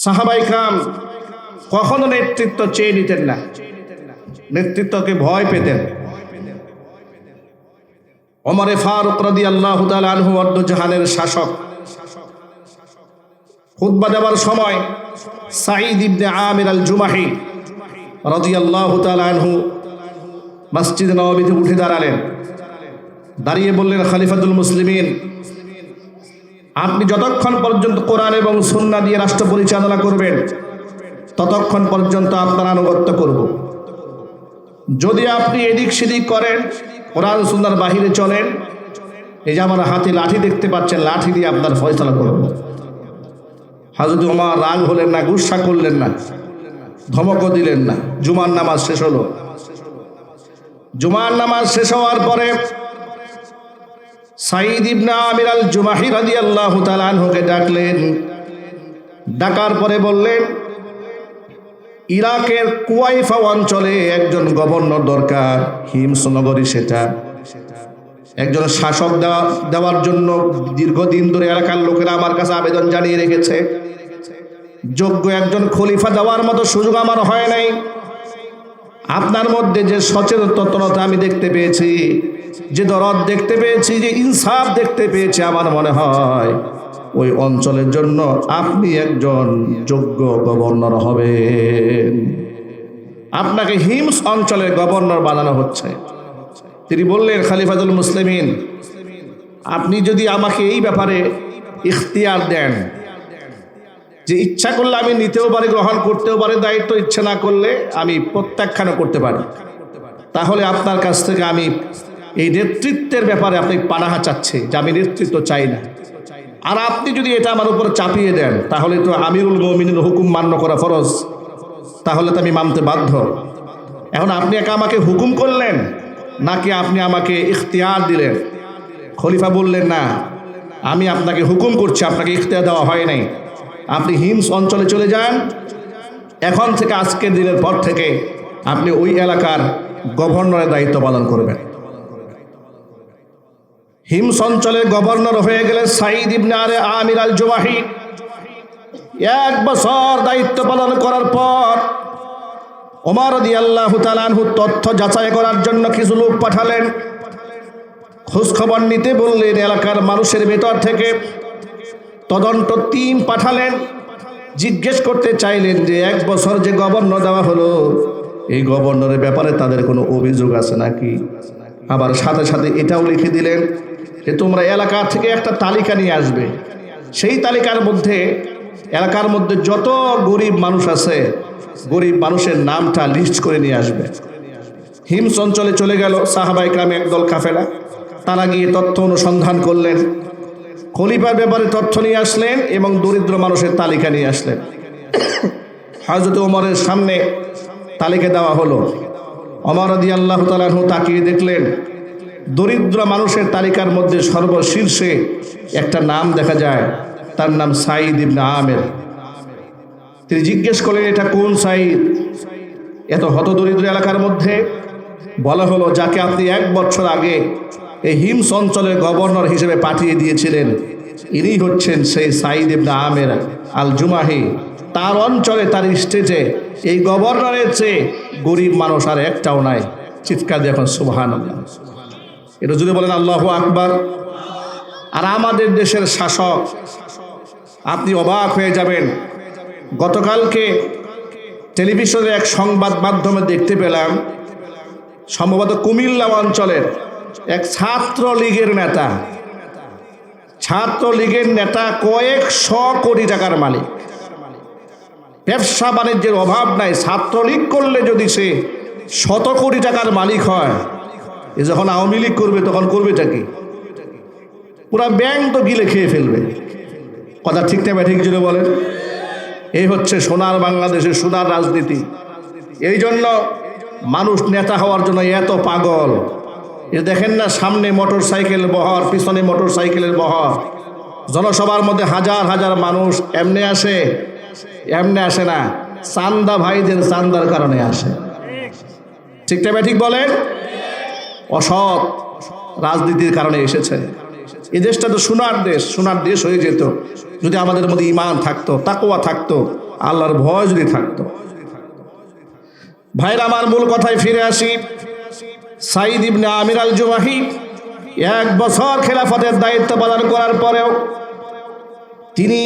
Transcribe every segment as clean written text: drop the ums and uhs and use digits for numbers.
সাহাবায়ে কেরাম কখনো নেতৃত্ব চেয়ে নিতেন না, নেতৃত্বকে ভয় পেতেন। ওমরে ফারুক রাদিয়াল্লাহু তাআলা আনহু অর্ধজাহানের শাসক, খুতবা দেওয়ার সময় সাঈদ ইবনে আমির আল জুমাহি রাদিয়াল্লাহু তাআলা আনহু মসজিদ নববীতে উঠে দাঁড়ালেন। দাঁড়িয়ে বললেন, খলিফাতুল মুসলিমিন, আপনি যতক্ষণ পর্যন্ত কোরআন এবং সুন্নাহ দিয়ে রাষ্ট্র পরিচালনা করবেন ততক্ষণ পর্যন্ত আপনার আনুগত্য করব। যদি আপনি এদিক সেদিক করেন, কোরআন সুন্নাহর বাহিরে চলেন, এই যে আমার হাতে লাঠি দেখতে পাচ্ছেন, লাঠি দিয়ে আপনার ফয়সালা করব। হযরত ওমর রাগ হলেন না, গুসা করলেন না, ধমকও দিলেন না। জুমার নামাজ শেষ হলো। জুমার নামাজ শেষ হওয়ার পরে সাঈদ ইবনে আমির আল জুমাহি রাদিয়াল্লাহু তাআলা আনহুকে ডাকলেন। ডাকার পরে বললেন, ইরাকের কুয়াইফা অঞ্চলে একজন গভর্নর দরকার, হিমস নগরী, সেটা একজন শাসক দেওয়ার জন্য দীর্ঘদিন ধরে এলাকার লোকেরা আমার কাছে আবেদন জানিয়ে রেখেছে। যোগ্য একজন খলিফা দেওয়ার মতো সুযোগ আমার হয় নাই। আপনার মধ্যে যে সচেতনতা আমি দেখতে পেয়েছি, যে দরদ দেখতে পেয়েছি, যে ইনসাফ দেখতে পেয়েছি, আমার মনে হয় ওই অঞ্চলের জন্য আপনি একজন যোগ্য গভর্নর হবেন। আপনাকে হিমস অঞ্চলের গভর্নর বানানো হচ্ছে। তিনি বললেন, খলিফাতুল মুসলিমিন, আপনি যদি আমাকে এই ব্যাপারে ইখতিয়ার দেন, যে ইচ্ছা করলে আমি নিতেও পারি, গ্রহণ করতেও পারি দায়িত্ব, ইচ্ছা না করলে আমি প্রত্যাখ্যানও করতে পারি, তাহলে আপনার কাছ থেকে আমি এই নেতৃত্বের ব্যাপারে আপনি পানাহা চাচ্ছি, যে আমি নেতৃত্ব চাই না। আর আপনি যদি এটা আমার উপর চাপিয়ে দেন, তাহলে তো আমিরুল মুমিনিনের হুকুম মান্য করা ফরজ, তাহলে তো আমি মানতে বাধ্য। এখন আপনি একা আমাকে হুকুম করলেন, নাকি আপনি আমাকে ইখতিয়ার দিলেন? খলিফা বললেন, না, আমি আপনাকে হুকুম করছি, আপনাকে ইখতিয়ার দেওয়া হয় নাই। আপনি হিমস অঞ্চলে চলে যান, এখন থেকে আজকের দিনের পর থেকে আপনি ওই এলাকার গভর্নরের দায়িত্ব পালন করবেন। হিমস অঞ্চলের গভর্নর হয়ে গেলেন সাঈদ ইবনে আমির আল জুমাহি। 1 বছর দায়িত্ব পালন করার পর ওমর রাদিয়াল্লাহু তাআলা আনহু তথ্য যাচাই করার জন্য কিছু লোক পাঠালেন, খোঁজ খবর নিতে বললেন। এলাকার মানুষের ভেতর থেকে তদন্ত টিম পাঠালেন, জিজ্ঞেস করতে চাইলেন যে 1 বছর যে গভর্নর দেওয়া হলো, এই গভর্নরের ব্যাপারে তাদের কোনো অভিযোগ আছে নাকি। আবার সাথে সাথে এটাও লিখে দিলেন যে তোমরা এলাকা থেকে একটা তালিকা নিয়ে আসবে, সেই তালিকার মধ্যে এলাকার মধ্যে যত গরিব মানুষ আছে, গরিব মানুষের নামটা লিস্ট করে নিয়ে আসবে। হিমস অঞ্চলে চলে গেল সাহাবায়ে কেরাম একদল কাফেলা। তারা গিয়ে তথ্য অনুসন্ধান করলেন, খলিফার ব্যাপারে তথ্য নিয়ে আসলেন এবং দরিদ্র মানুষের তালিকা নিয়ে আসলেন। হযরত ওমরের সামনে তালিকা দেওয়া হলো। ওমর রাদিয়াল্লাহু তাআলা আনহু তাকিয়ে দেখলেন, দরিদ্র মানুষের তালিকার মধ্যে সর্বশীর্ষে একটা নাম দেখা যায়, তার নাম সাঈদ ইবনে আমির। তিনি জিজ্ঞেস করলেন, এটা কোন সাঈদ? এত হতদরিদ্র এলাকার মধ্যে বলা হলো, যাকে আপনি 1 বছর আগে এই হিমস অঞ্চলের গভর্নর হিসেবে পাঠিয়ে দিয়েছিলেন, ইনি হচ্ছেন সেই সাঈদ ইবনে আমির আল জুমাহি। তার অঞ্চলে, তার স্টেটে এই গভর্নরের চেয়ে গরিব মানুষ আর একটাও নাই। চিৎকার দিয়ে এখন সুবহানাল্লাহ, এটা যদি বলেন আল্লাহু আকবার। আর আমাদের দেশের শাসক, আপনি অবাক হয়ে যাবেন। গতকালকে টেলিভিশনে এক সংবাদ মাধ্যমে দেখতে পেলাম, সম্ভবত কুমিল্লা অঞ্চলের এক ছাত্রলীগের নেতা কয়েকশো কোটি টাকার মালিক। ব্যবসা বাণিজ্যের অভাব নাই, ছাত্রলীগ করলে যদি সে 100 কোটি টাকার মালিক হয়, এ যখন আওয়ামী লীগ করবে তখন করবেটা কি? পুরা ব্যাংক তো গিলে খেয়ে ফেলবে। কথা ঠিক না ঠিক জুড়ে বলেন? এই হচ্ছে সোনার বাংলাদেশের সোনার রাজনীতি। এই জন্য মানুষ নেতা হওয়ার জন্য এত পাগল। এ দেখেন না, সামনে মোটর সাইকেল বহর, পিছনে মোটর সাইকেলের বহর, জনসভার মধ্যে হাজার হাজার মানুষ এমনি আসে না, চান্দা ভাইদের চান্দার কারণে আসে। ঠিক না ঠিক বলেন? অসৎ রাজনীতির কারণে এসেছে। এই দেশটা তো সোনার দেশ হয়ে যেত যদি আমাদের মধ্যে ঈমান থাকতো, তাকওয়া থাকতো, আল্লাহর ভয় যদি থাকতো। ভাইরা আমার, মূল কথায় ফিরে আসি। সাঈদ ইবনে আমির আল জুমাহি 1 বছর খেলাফতের দায়িত্ব পালন করার পরেও তিনি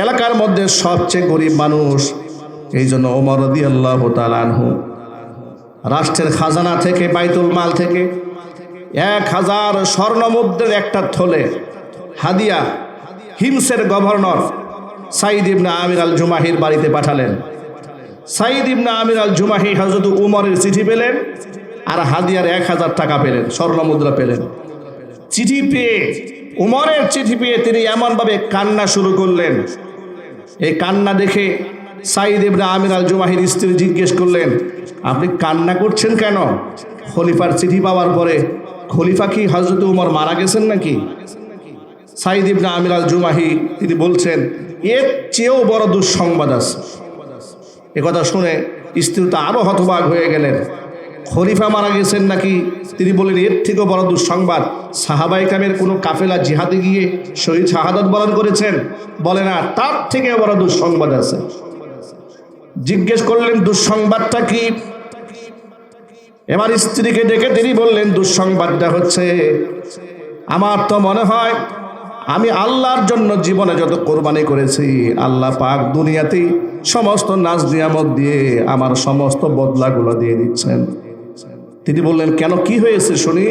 এলাকার মধ্যে সবচেয়ে গরিব মানুষ। এই জন্য ওমর রাদিয়াল্লাহু তাআলা আনহু রাষ্ট্রের খাজানা থেকে, বাইতুল মাল থেকে 1000 স্বর্ণ মুদ্রার একটা থলে হাদিয়া হিমসের গভর্নর সাঈদ ইবনে আমির আল জুমাহির বাড়িতে পাঠালেন। সাঈদ ইবনে আমির আল জুমাহি হযরত উমরের চিঠি পেলেন আর হাদিয়ার 1000 টাকা পেলেন, স্বর্ণ মুদ্রা পেলেন। চিঠি পেয়ে, উমরের চিঠি পেয়ে তিনি এমনভাবে কান্না শুরু করলেন। এই কান্না দেখে সাঈদ ইবনে আমির আল জুমাহির স্ত্রী জিজ্ঞেস করলেন, আপনি কান্না করছেন কেন? খলিফার চিঠি পাওয়ার পরে খলিফা কি হযরত উমর মারা গেছেন নাকি? সাঈদ ইবনে আমির আল জুমাহি তিনি বলছেন, এর চেয়েও বড় দুঃসংবাদ আছে। একথা শুনে স্ত্রী তো আরো হতবাক হয়ে গেলেন। খলিফা মারা গেছেন নাকি? তিনি বললেন, এর থেকেও বড় দুঃসংবাদ, সাহাবায়ে কেরামের কোনো কাফেলা জিহাদে গিয়ে শহীদ শাহাদাত বরণ করেছেন? বলে না, তার থেকে বড় দুঃসংবাদ আছে। জিজ্ঞেস করলেন, দুঃসংবাদটা কি? এবার স্ত্রীকে ডেকে তিনি বললেন, দুঃসংবাদটা হচ্ছে, আমার তো মনে হয় আমি আল্লাহর জন্য জীবনে যত কোরবানি করেছি, আল্লাহ পাক দুনিয়াতেই সমস্ত নাজ নিয়ামত দিয়ে আমার সমস্ত বদলাগুলো দিয়ে দিচ্ছেন। তিনি বললেন, কেন, কি হয়েছে শুনি?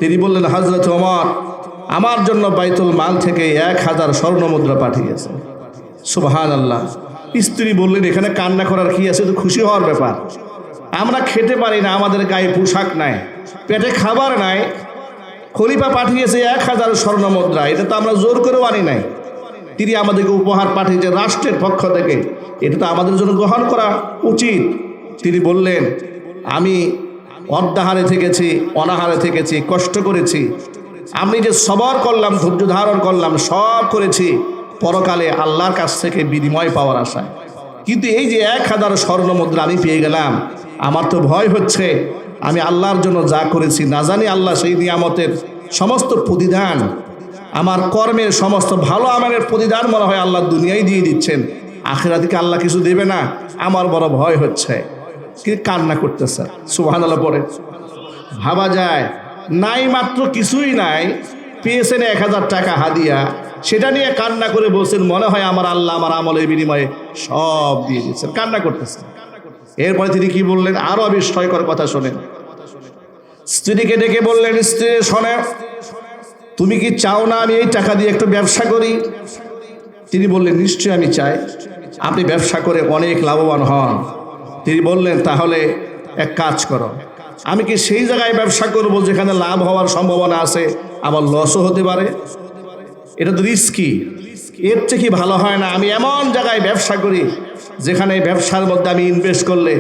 তিনি বললেন, হযরত ওমর আমার জন্য বাইতুল মাল থেকে 1000 স্বর্ণ মুদ্রা পাঠিয়েছে। সুবহানাল্লাহ। স্ত্রী বললেন, এখানে কান্না করার কি আছে? তো খুশি হওয়ার ব্যাপার। আমরা খেতে পারি না, আমাদের গায়ে পোশাক নাই, পেটে খাবার নাই, খলিফা পাঠিয়েছে 1000 স্বর্ণ মুদ্রা, এটা তো আমরা জোর করেও আনি নাই। তিনি আমাদেরকে উপহার পাঠিয়েছে রাষ্ট্রের পক্ষ থেকে, এটা তো আমাদের জন্য গ্রহণ করা উচিত। তিনি বললেন, আমি অর্ধাহারে থেকেছি, অনাহারে থেকেছি, কষ্ট করেছি, আমি যে সবর করলাম, ধৈর্য ধারণ করলাম, সব করেছি পরকালে আল্লাহর কাছ থেকে বিনিময় পাওয়ার আশায়। কিন্তু এই যে 1000 স্বর্ণ মুদ্রা আমি পেয়ে গেলাম, আমার তো ভয় হচ্ছে আমি আল্লাহর জন্য যা করেছি, না জানি আল্লাহ সেই নিয়ামতের সমস্ত প্রতিদান, আমার কর্মের সমস্ত ভালো আমলের প্রতিদান মনে হয় আল্লাহ দুনিয়ায় দিয়ে দিচ্ছেন, আখিরাতে আল্লাহ কিছু দেবে না, আমার বড় ভয় হচ্ছে। কি কান্না করতেছে। সুবহানাল্লাহ পড়ে ভাবা যায়, নাই মাত্র কিছুই নাই, পেয়েছেন 1000 টাকা হাদিয়া, সেটা নিয়ে কান্না করে বলছেন, মনে হয় আমার আল্লাহ আমার আমলের বিনিময়ে সব দিয়ে দিচ্ছেন, কান্না করতেছেন। এরপরে তিনি কি বললেন, আরো বিস্ময়কর কথা শোনেন। স্ত্রীকে ডেকে বললেন, স্ত্রী শোনে, তুমি কি চাও না আমি এই টাকা দিয়ে একটু ব্যবসা করি? তিনি বললেন, নিশ্চয়ই আমি চাই, আপনি ব্যবসা করে অনেক লাভবান হন। তিনি বললেন, তাহলে এক কাজ করো, আমি কি সেই জায়গায় ব্যবসা করব যেখানে লাভ হওয়ার সম্ভাবনা আছে, আবার লসও হতে পারে? এটা তো রিস্কি। এর চেয়ে কি ভালো হয় না আমি এমন জায়গায় ব্যবসা করি যেখানে ব্যবসার মধ্যে আমি ইনভেস্ট করলে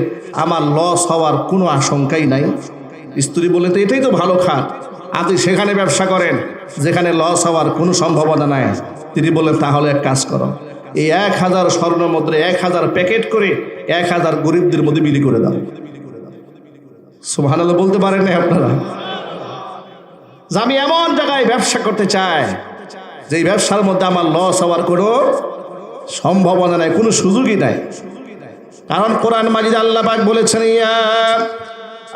আমার লস হওয়ার কোনো আশঙ্কাই নাই? স্ত্রী বললেন, তো এটাই তো ভালো খাত, আপনি সেখানে ব্যবসা করেন যেখানে লস হওয়ার কোনো সম্ভাবনা নাই। তিনি বললেন, তাহলে এক কাজ করো, এই 1000 স্বর্ণ মুদ্রা 1000 প্যাকেট করে 1000 গরিবদের মধ্যে বিলি করে দাও। সুবহানাল্লাহ বলতে পারেন না আপনারা? যে আমি এমন জায়গায় ব্যবসা করতে চাই যে ব্যবসার মধ্যে আমার লস হওয়ার কোনো সম্ভাবনা নাই, কোনো সুযোগই নাই। কারণ কোরআন মাজিদ আল্লাহ পাক বলেছেন, ইয়া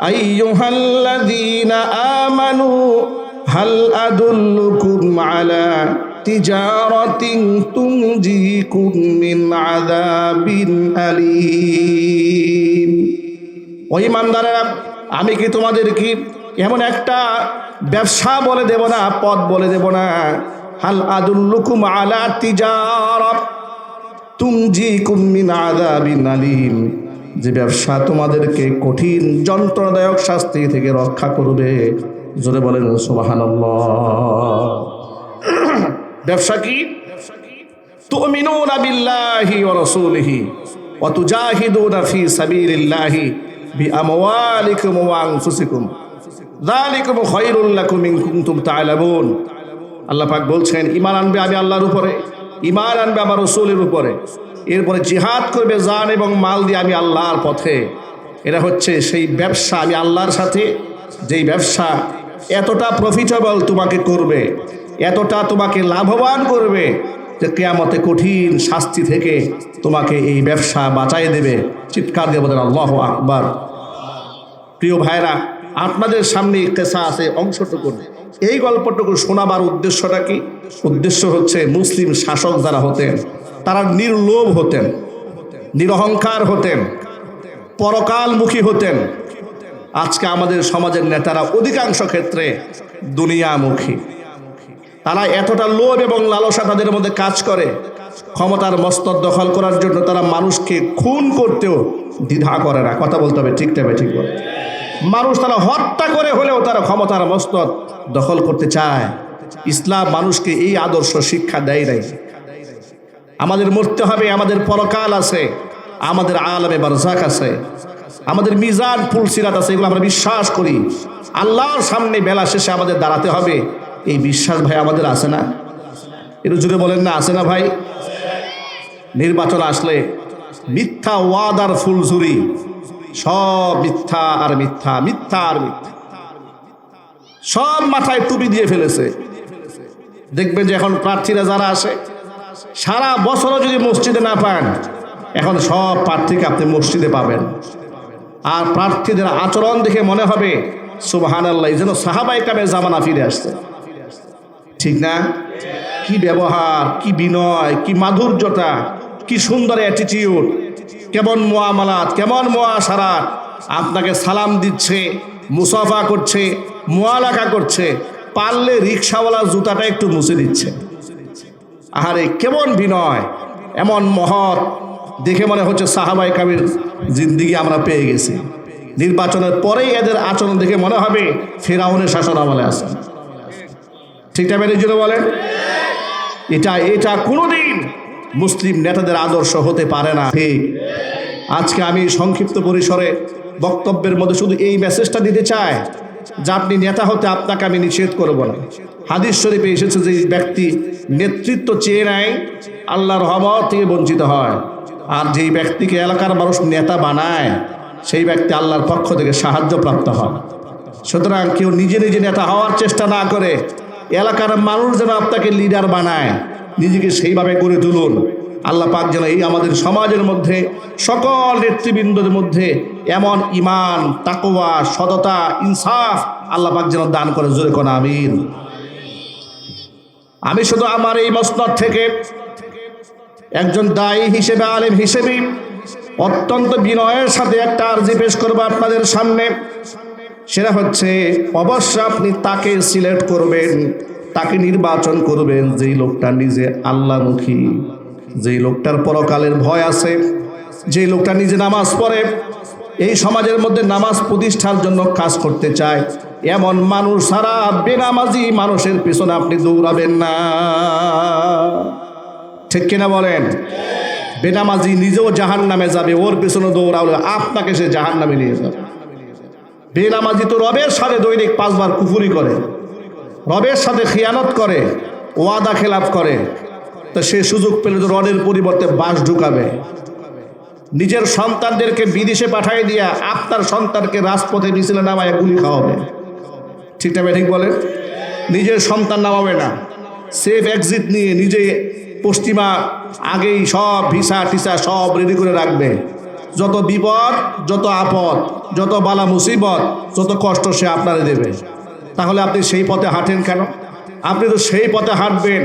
আইয়ুহাল্লাযীনা আমানু হাল আদুল্লুকুম আলা তিজারাতিন তুনজিকুম মিন আযাবিন আলীম। ওই ইমানদারেরা, আমি কি তোমাদের কি এমন একটা ব্যবসা বলে দেব না, পথ বলে দেব না? হাল আদুল্লুকুম আলা তিজারাত তুনজিকুম মিন আযাবিন আলীম, যে ব্যবসা তোমাদেরকে কঠিন যন্ত্রণাদায়ক শাস্তি থেকে রক্ষা করবে। জোরে বলেন সুবহানাল্লাহ। ব্যবসা কি? তুমিনুনা বিল্লাহি ওয়া রাসূলিহি ওয়া তুজাহিদুনা ফি সাবিলিল্লাহি বিআমওয়ালিকুম ওয়া আনফুসিকুম যালিকুম খায়রুল লাকুম ইন কুনতুম তা'লামুন। আল্লাহ পাক বলছেন, ঈমান আনবে আমি আল্লাহর উপরে, ঈমান আনবে আমার রাসূলের উপরে, এরপরে জিহাদ করবে জান এবং মাল দিয়ে আমি আল্লাহর পথে। এটা হচ্ছে সেই ব্যবসা, আমি আল্লাহর সাথে যেই ব্যবসা এতটা প্রফিটেবল তোমাকে করবে, এতটা তোমাকে লাভবান করবে, যে কিয়ামতে কঠিন শাস্তি থেকে তোমাকে এই ব্যবসা বাঁচাই দেবে। চিৎকার দিয়ে বলেন আল্লাহু আকবার। প্রিয় ভাইরা, আপনাদের সামনে কিসা আছে, অংশটুকু। এই গল্পটুকু শোনাবার উদ্দেশ্যটা কি? উদ্দেশ্য হচ্ছে মুসলিম শাসক যারা হতেন তারা নির্লোভ হতেন, নিরহংকার হতেন, পরকালমুখী হতেন। আজকে আমাদের সমাজের নেতারা অধিকাংশ ক্ষেত্রে দুনিয়ামুখী। তারা এতটা লোভ এবং লালসা তাদের মধ্যে কাজ করে, ক্ষমতার মস্তক দখল করার জন্য তারা মানুষকে খুন করতেও দ্বিধা করে না। কথা বলতে হবে, ঠিক তবে ঠিক বলে। মানুষ তারা হত্যা করে হলেও তারা ক্ষমতার মস্তক দখল করতে চায়। ইসলাম মানুষকে এই আদর্শ শিক্ষা দেয় নাই। আমাদের মরতে হবে, আমাদের পরকাল আছে, আমাদের আলমে বারজাক আছে, আমাদের মিজান ফুলসিরাত আছে, এগুলো আমরা বিশ্বাস করি। আল্লাহর সামনে বেলা শেষে আমাদের দাঁড়াতে হবে, এই বিশ্বাস ভাই আমাদের আছে না? একটু জুড়ে বলেন না, আছে না ভাই? নির্বাচন আসলে মিথ্যা ওয়াদার ফুলঝুরি, সব মিথ্যা আর মিথ্যা, মিথ্যা আর মিথ্যা, সব মাথায় টুপি দিয়ে ফেলেছে। দেখবেন যে এখন প্রার্থীরা যারা আসে, সারা বছরও যদি মসজিদে না পান, এখন সব প্রার্থীকে আপনি মসজিদে পাবেন। আর প্রার্থীদের আচরণ দেখে মনে হবে সুবহানাল্লাহ, যেন সাহাবায়ে কেরামের জামানা ফিরে আসছে। ঠিক না? কি ব্যবহার, কি বিনয়, কি মাধুর্যতা, কি সুন্দর অ্যাটিটিউড, কেমন মুআমালাত, কেমন মুআশারাত। আপনাকে সালাম দিচ্ছে, মুসাফা করছে, মুআলাকা করছে, পারলে রিকশাওয়ালার জুতাটা একটু মুছে দিচ্ছে। আহারে কেমন বিনয়, এমন মহৎ, দেখে মনে হচ্ছে সাহাবায়ে কেরামের জিন্দেগি আমরা পেয়ে গেছি। নির্বাচনের পরেই এদের আচরণ দেখে মনে হবে ফিরআউনের শাসন আমলে আছে। ঠিক না? মেরে জুড়ে বলেন। এটা কোনোদিন মুসলিম নেতাদের আদর্শ হতে পারে না। ঠিক। আজকে আমি সংক্ষিপ্ত পরিসরে বক্তব্যের মধ্যে শুধু এই মেসেজটা দিতে চাই যে আপনি নেতা হতে আপনাকে আমি নিষেধ করব না। হাদিস শরীফে এসেছে যে ব্যক্তি নেতৃত্ব চেয়ে নেয় আল্লাহর রহমত থেকে বঞ্চিত হয়, আর যেই ব্যক্তিকে এলাকার মানুষ নেতা বানায় সেই ব্যক্তি আল্লাহর পক্ষ থেকে সাহায্য প্রাপ্ত হয়। সুতরাং কেউ নিজে নিজে নেতা হওয়ার চেষ্টা না করে এলাকার মানুষ যেন আপনাকে লিডার বানায়, নিজেকে সেইভাবে গড়ে তুলুন। আল্লাহ পাক যেন এই আমাদের সমাজের মধ্যে সকল নেতৃবৃন্দদের মধ্যে এমন ঈমান, তাকওয়া, সততা, ইনসাফ আল্লাহ পাক যেন দান করে। জোরে কোন আমিন। আমি শুধু আমার এই মসনদ থেকে একজন দায়ী হিসেবে, আলেম হিসেবে অত্যন্ত বিনয়ের সাথে একটা আরজি পেশ করবো আপনাদের সামনে। সেটা হচ্ছে, অবশ্য আপনি তাকে সিলেক্ট করবেন, তাকে নির্বাচন করবেন যেই লোকটা নিজে আল্লাহমুখী, যেই লোকটার পরকালের ভয় আছে, যেই লোকটা নিজে নামাজ পড়ে, এই সমাজের মধ্যে নামাজ প্রতিষ্ঠার জন্য কাজ করতে চায়। এমন মানুষ ছাড়া বেনামাজি মানুষের পিছনে আপনি দৌড়াবেন না। ঠিক কিনা বলেন? বেনামাজি নিজেও জাহান্নামে যাবে, ওর পিছনে দৌড়ালে আপনাকে সে জাহান্নামে নিয়ে যাবে। বেনামাজি তো রবের সাথে দৈনিক 5 বার কুফরি করে, রবের সাথে খিয়ানত করে, ওয়াদা খেলাপ করে, তো সে সুযোগ পেলে তো রডের পরিবর্তে বাঁশ ঢুকাবে। নিজের সন্তানদেরকে বিদেশে পাঠিয়ে দিয়া আপনার সন্তানকে রাজপথে মিছিলে নামায় গুলি খাওয়াবে। ঠিক না? ঠিক বলেন। নিজের সন্তান নামাবে না, সেফ এক্সিট নিয়ে নিজে পশ্চিমা আগেই সব ভিসা টিসা সব রেডি করে রাখবে। যত বিপদ, যত আপদ, যত বালা মুসিবত, যত কষ্ট সে আপনারে দেবে। তাহলে আপনি সেই পথে হাঁটেন কেন? আপনি তো সেই পথে হাঁটবেন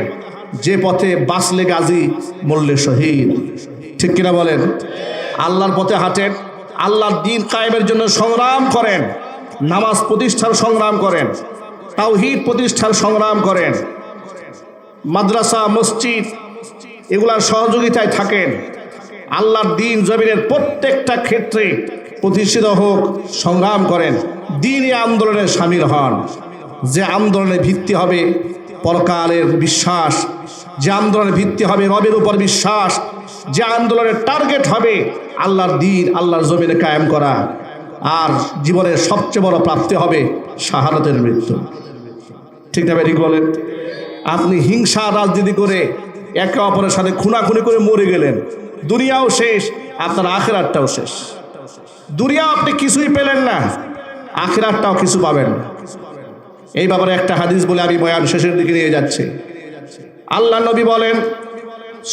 যে পথে বাঁচলে গাজী, মরলে শহীদ। ঠিক কিনা বলেন? আল্লাহর পথে হাঁটেন, আল্লাহর দ্বীন কায়েমের জন্য সংগ্রাম করেন, নামাজ প্রতিষ্ঠার সংগ্রাম করেন, তাওহীদ প্রতিষ্ঠার সংগ্রাম করেন, মাদ্রাসা, মসজিদ এগুলার সহযোগিতায় থাকেন। আল্লাহর দ্বীন জমিনের প্রত্যেকটা ক্ষেত্রে প্রতিষ্ঠিত হোক, সংগ্রাম করেন, দ্বীনি আন্দোলনে শামিল হন। যে আন্দোলনের ভিত্তি হবে পরকালের বিশ্বাস, যে আন্দোলনের ভিত্তি হবে রবের উপর বিশ্বাস, যে আন্দোলনের টার্গেট হবে আল্লাহর দ্বীন, আল্লাহর জমিনে কায়েম করা, আর জীবনের সবচেয়ে বড় প্রাপ্তি হবে শাহাদাতের মৃত্যু। ঠিক না? ঠিক বলেন। আপনি হিংসা রাজনীতি করে একে অপরের সাথে খুনাখুনি করে মরে গেলেন, দুনিয়াও শেষ, আপনার আখিরাতটাও শেষ। দুনিয়া আপনি কিছুই পেলেন না, আখিরাতটাও কিছু পাবেন না। এই ব্যাপারে একটা হাদিস বলে আমি বয়ান শেষের দিকে নিয়ে যাচ্ছি। আল্লাহ নবী বলেন,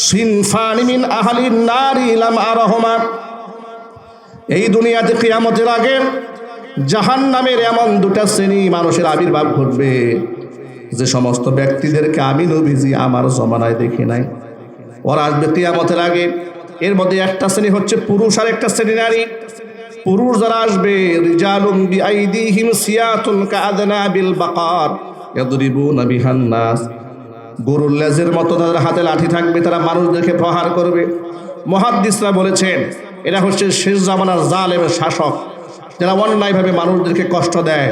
সিনফানি মিন আহলিন নারি লাম আরহুমা, এই দুনিয়াতে কিয়ামতের আগে জাহান্নামের এমন দুটা শ্রেণী মানুষের আবির্ভাব ঘটবে যে সমস্ত ব্যক্তিদেরকে আমি নবীজি আমার জমানায় দেখি নাই। ওরা আসবে কিয়ামতের আগে। এর মধ্যে একটা শ্রেণী হচ্ছে পুরুষ আর একটা শ্রেণী নারী। পুরুষ যারা আসবে, রিজালুম বিআইদিহিম সিয়াতুন কাআদনাবিল বাকার ইয়াদরিবুনা বিহান নাস, গরুর লেজের মতো তাদের হাতে লাঠি থাকবে, তারা মানুষদেরকে প্রহার করবে। মুহাদ্দিসরা বলেছেন এরা হচ্ছে শেষ জামানার জালেম শাসক, যারা অন্যায়ভাবে মানুষদেরকে কষ্ট দেয়।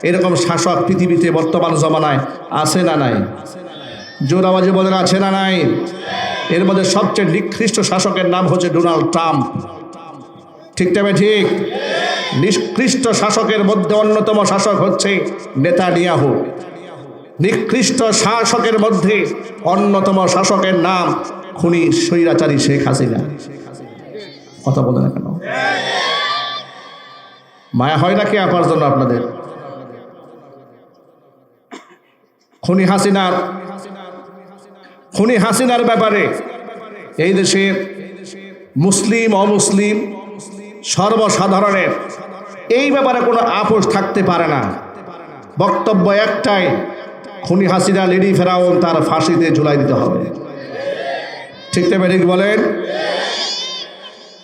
এরকম শাসক পৃথিবীতে বর্তমান জমানায় আছে না নাই? জোর আওয়াজে বলেন আছে না নাই? এর মধ্যে সবচেয়ে নিকৃষ্ট শাসকের নাম হচ্ছে ডোনাল্ড ট্রাম্প। ঠিক তবে ঠিক? নিকৃষ্ট শাসকের মধ্যে অন্যতম শাসক হচ্ছে নেতানিয়াহু। নিকৃষ্ট শাসকের মধ্যে অন্যতম শাসকের নাম খুনি স্বৈরাচারী শেখ হাসিনা। কথা বলে না কেন? মায়া হয় নাকি আপার জন্য আপনাদের? খুনি হাসিনার ব্যাপারে এই দেশের মুসলিম অমুসলিম সর্বসাধারণের এই ব্যাপারে কোনো আপোষ থাকতে পারে না। বক্তব্য একটাই, খুনি হাসিনা লেডি ফেরাউন, তার ফাঁসিতে ঝুলাই দিতে হবে। ঠিক তবে ঠিক বলেন?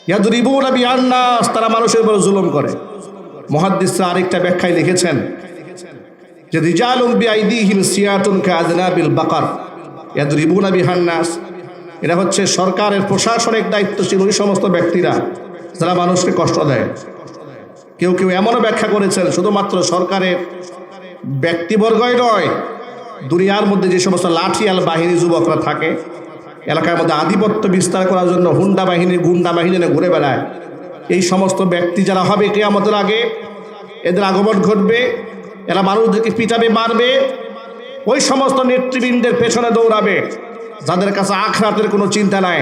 ইয়াদরিবুনা বিহান নাস, তারা মানুষের উপর জুলুম করে। মুহাদ্দিসরা আরেকটা ব্যাখ্যায় লিখেছেন যে রিজালুম বিআইদিহিম সিয়াতুন কাআযনাবিল বাকার ইয়াদরিবুনা বিহান নাস, এটা হচ্ছে সরকারের প্রশাসনিক দায়িত্বশীল ওই সমস্ত ব্যক্তিরা যারা মানুষকে কষ্ট দেয়। কেউ কেউ এমনও ব্যাখ্যা করেছেন শুধুমাত্র সরকারের ব্যক্তিবর্গই নয়, দুনিয়ার মধ্যে যে সমস্ত লাঠিয়াল বাহিনী যুবকরা থাকে, এলাকার মধ্যে আধিপত্য বিস্তার করার জন্য হুন্ডা বাহিনী গুন্ডা বাহিনী নিয়ে ঘুরে বেড়ায়, এই সমস্ত ব্যক্তি যারা হবে কিয়ামতের আগে, এদের আগমন ঘটবে, এরা মানুষদেরকে পিটাবে, মারবে। ওই সমস্ত নেতৃবৃন্দের পেছনে দৌড়াবে যাদের কাছে আখিরাতের কোনো চিন্তা নাই।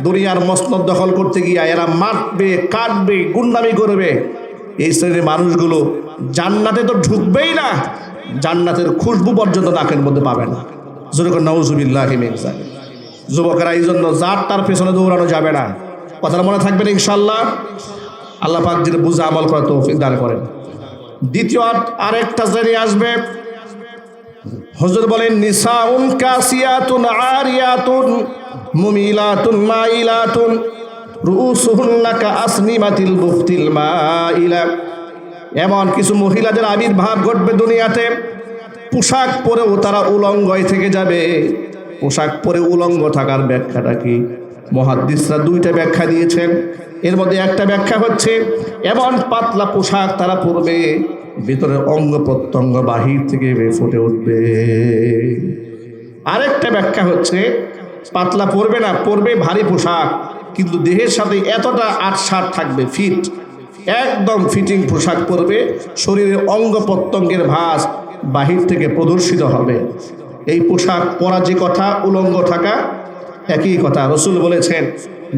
দুনিয়ার মসনদ দখল করতে গিয়ে এরা মারবে, কাটবে, গুন্ডামি করবে। এই শ্রেণীর মানুষগুলো জান্নাতে তো ঢুকবেই না, জান্নাতের খুশবু পর্যন্ত নাকের মধ্যে পাবে না। যেরকম নাউজুবিল্লাহি মিন যালিক। যুবকেরা এই জন্য যার তার পেছনে দৌড়ানো যাবে না। কথাটা মনে থাকবেন ইনশাআল্লাহ। আল্লাহ পাক যেন বুঝে আমল করার তৌফিক দান করেন। দ্বিতীয় আরেকটা শ্রেণী আসবে, হুজুর বলেন নিসাউন কাসিয়াতুন আরিয়াতুন মুমিলাতুন মাইলাতুন রুউসুহুন্না কাআসনিমাতিল বুখতিল মাইলা। এমন কিছু মহিলাদের আবির্ভাব ঘটবে দুনিয়াতে, পোশাক পরেও তারা উলঙ্গই থেকে যাবে। পোশাক পরে উলঙ্গ থাকার ব্যাখ্যাটা কি? মুহাদ্দিসরা দুইটা ব্যাখ্যা দিয়েছেন। এর মধ্যে একটা ব্যাখ্যা হচ্ছে এমন পাতলা পোশাক তারা পরবে, ভিতরের অঙ্গ প্রত্যঙ্গ বাহির থেকে ফুটে উঠবে। আরেকটা ব্যাখ্যা হচ্ছে পাতলা পরবে না, পরবে ভারী পোশাক, কিন্তু দেহের সাথে এতটা আটসাট থাকবে, ফিট, একদম ফিটিং পোশাক পরবে, শরীরের অঙ্গ প্রত্যঙ্গের ভাঁজ বাহির থেকে প্রদর্শিত হবে। এই পোশাক পরা যে কথা, উলঙ্গ থাকা একই কথা। রসুল বলেছেন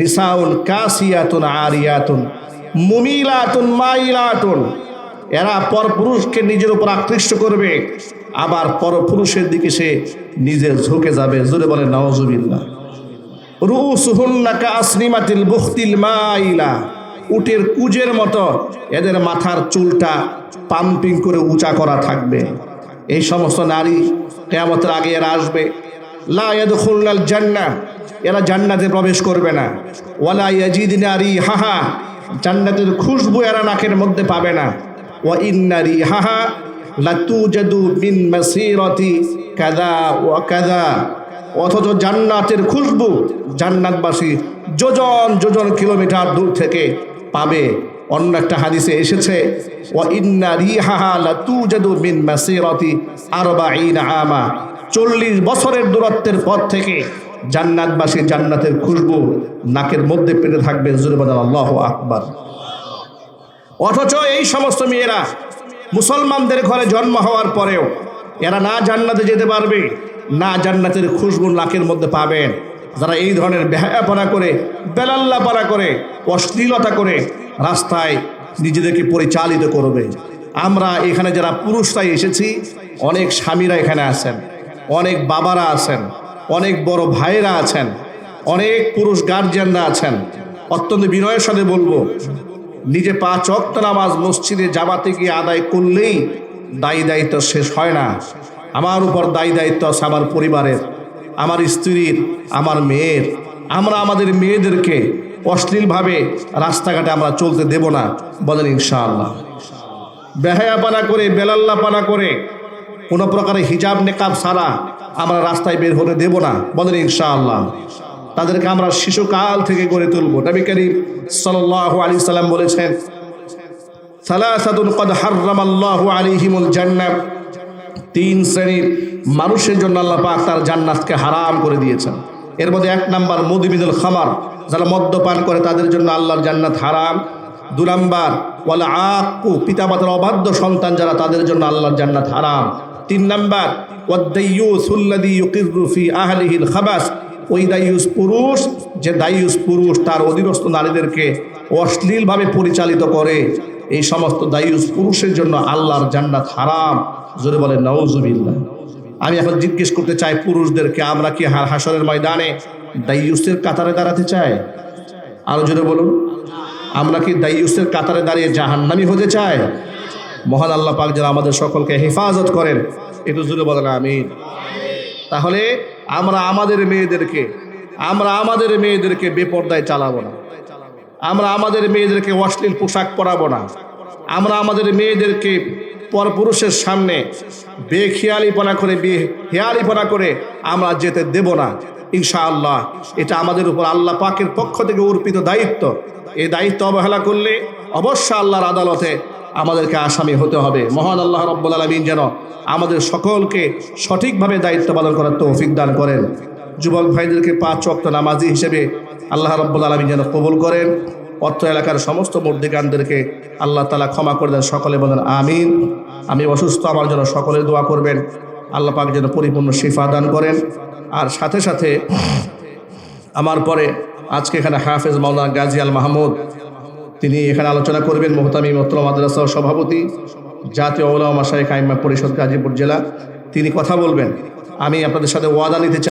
নিসাউন কাসিয়াতুন আরিয়াতুন মুমিলাতুন মাইলাতুন, এরা পরপুরুষকে নিজের উপর আকৃষ্ট করবে, আবার পরপুরুষের দিকে সে নিজে ঝুঁকে যাবে। জোরে বলে নাউজুবিল্লাহ। রুউসুহুন্না কাআসনিমাতিল বুখতিল মাইলা, উটের কুজের মতো এদের মাথার চুলটা পাম্পিং করে উঁচা করা থাকবে। এই সমস্ত নারী কিয়ামতের আগে এরা আসবে। লা ইয়াদখুলনাল জান্নাহ, এরা জান্নাতে প্রবেশ করবে না। ওয়ালা ইয়াজিদনা রিহাহা, জান্নাতের খুশবু এরা নাকের মধ্যে পাবে না। ওয়া ইন্না রিহাহা লাতুজাদু মিন মাসিরাতি কাযা ওয়া কাযা, অথচ জান্নাতের খুশবু জান্নাতবাসী যোজন যোজন কিলোমিটার দূর থেকে পাবে। অন্য একটা হাদিসে এসেছে ওয়া ইন্না রিহাহা লাতুজাদু মিন মাসিরাতি 40 আমা, 40 বছরের দূরত্বের পথ থেকে জান্নাতবাসী জান্নাতের খুশবু নাকের মধ্যে পেতে থাকবে। জোরে বলেন আল্লাহু আকবার। অথচ এই সমস্ত মেয়েরা মুসলমানদের ঘরে জন্ম হওয়ার পরেও এরা না জান্নাতে যেতে পারবে, না জান্নাতের খুশবু নাকের মধ্যে পাবেন। যারা এই ধরনের বেহায়াপনা করে, বেলাল্লাপনা করে, অশ্লীলতা করে রাস্তায় নিজেদেরকে পরিচালিত করবে। আমরা এখানে যারা পুরুষরাই এসেছি, অনেক স্বামীরা এখানে আছেন, অনেক বাবারা আছেন, অনেক বড় ভাইরা আছেন। অনেক পুরুষ গার্জিয়ানরা আছেন, অত্যন্ত বিনয়ের সাথে বলবো, নিজে 5 ওয়াক্ত নামাজ মসজিদে জামাতে গিয়ে আদায় করলেই দায়ী দায়িত্ব শেষ হয় না। আমার উপর দায়ী দায়িত্ব আছে আমার পরিবারের, আমার স্ত্রীর, আমার মেয়ের। আমরা আমাদের মেয়েদেরকে অশ্লীলভাবে রাস্তাঘাটে আমরা চলতে দেব না, বলেন ইনশাআল্লাহ। বেহায়াপানা করে, বেলাল্লাপানা করে, কোনো প্রকারে হিজাব নেকাব ছাড়া আমরা রাস্তায় বের হতে দেব না, বলেন ইনশাআল্লাহ। তাদেরকে আমরা শিশুকাল থেকে গড়ে তুলব। নবী করিম সাল্লাল্লাহু আলাইহি সাল্লাম বলেছেন, সালাসাতুন ক্বাদ হাররামাল্লাহু আলাইহিমুল জান্নাহ, 3 শ্রেণীর মানুষের জন্য আল্লাহ পাক তার জান্নাতকে হারাম করে দিয়েছেন। এর মধ্যে 1 নাম্বার মুদমিনুল খামার, যারা মদ্যপান করে তাদের জন্য আল্লাহর জান্নাত হারাম। 2 নাম্বার ওয়াল আক্কু, পিতামাতার অবাধ্য সন্তান যারা, তাদের জন্য আল্লাহর জান্নাত হারাম। 3 নাম্বার ওয়াদ-দাইয়ুসুল্লাযী ইউকিররু ফি আহলিহিল খাবাস, ওই দায়ুস পুরুষ, যে দায়ুস পুরুষ তার অধীনস্থ নারীদেরকে অশ্লীলভাবে পরিচালিত করে, এই সমস্ত দায়ুস পুরুষের জন্য আল্লাহর জান্নাত হারাম। জোরে বলেন নাউজুবিল্লাহ। আমি এখন জিজ্ঞেস করতে চাই পুরুষদেরকে, আমরা কি হাসরের ময়দানে দায়ুসের কাতারে দাঁড়াতে চাই? আরো জোরে বলুন, আমরা কি দায়ুসের কাতারে দাঁড়িয়ে জাহান্নামী হতে চাই? মহান আল্লাহ পাক যেন আমাদের সকলকে হেফাজত করেন, একটু জোরে বলেন আমিন। তাহলে আমরা আমাদের মেয়েদেরকে বেপরদায় চালাবো না, আমরা আমাদের মেয়েদেরকে অশ্লীল পোশাক পরাবো না, আমরা আমাদের মেয়েদেরকে পরপুরুষের সামনে বেখেয়ালিপনা করে আমরা যেতে দেব না ইনশাআল্লাহ। এটা আমাদের উপর আল্লাহ পাকের পক্ষ থেকে অর্পিত দায়িত্ব। এই দায়িত্ব অবহেলা করলে অবশ্যই আল্লাহর আদালতে আমাদেরকে আসামি হতে হবে। মহান আল্লাহ রাব্বুল আলামিন যেন আমাদের সকলকে সঠিকভাবে দায়িত্ব পালন করার তৌফিক দান করেন। যুবক ভাইদেরকে 5 ওয়াক্ত নামাজি হিসেবে আল্লাহ রাব্বুল আলামিন যেন কবুল করেন। অত্র এলাকার সমস্ত মুর্দিগানদেরকে আল্লাহ তাআলা ক্ষমা করে দেন, সকলে বলেন আমিন। আমি অসুস্থ, আমার জন্য সকলে দোয়া করবেন, আল্লাহ পাক যেন পরিপূর্ণ শিফা দান করেন। আর সাথে সাথে আমার পরে আজকে এখানে হাফেজ মাওলানা গাজী আল মাহমুদ, তিনি এখানে আলোচনা করবেন। মুহতামিম উত্তর মাদ্রাসার সভাপতি, জাতীয় উলামা মাশায়েখ আইম্মা পরিষদ গাজীপুর জেলা, তিনি কথা বলবেন। আমি আপনাদের সাথে ওয়াদা নিতে চাই।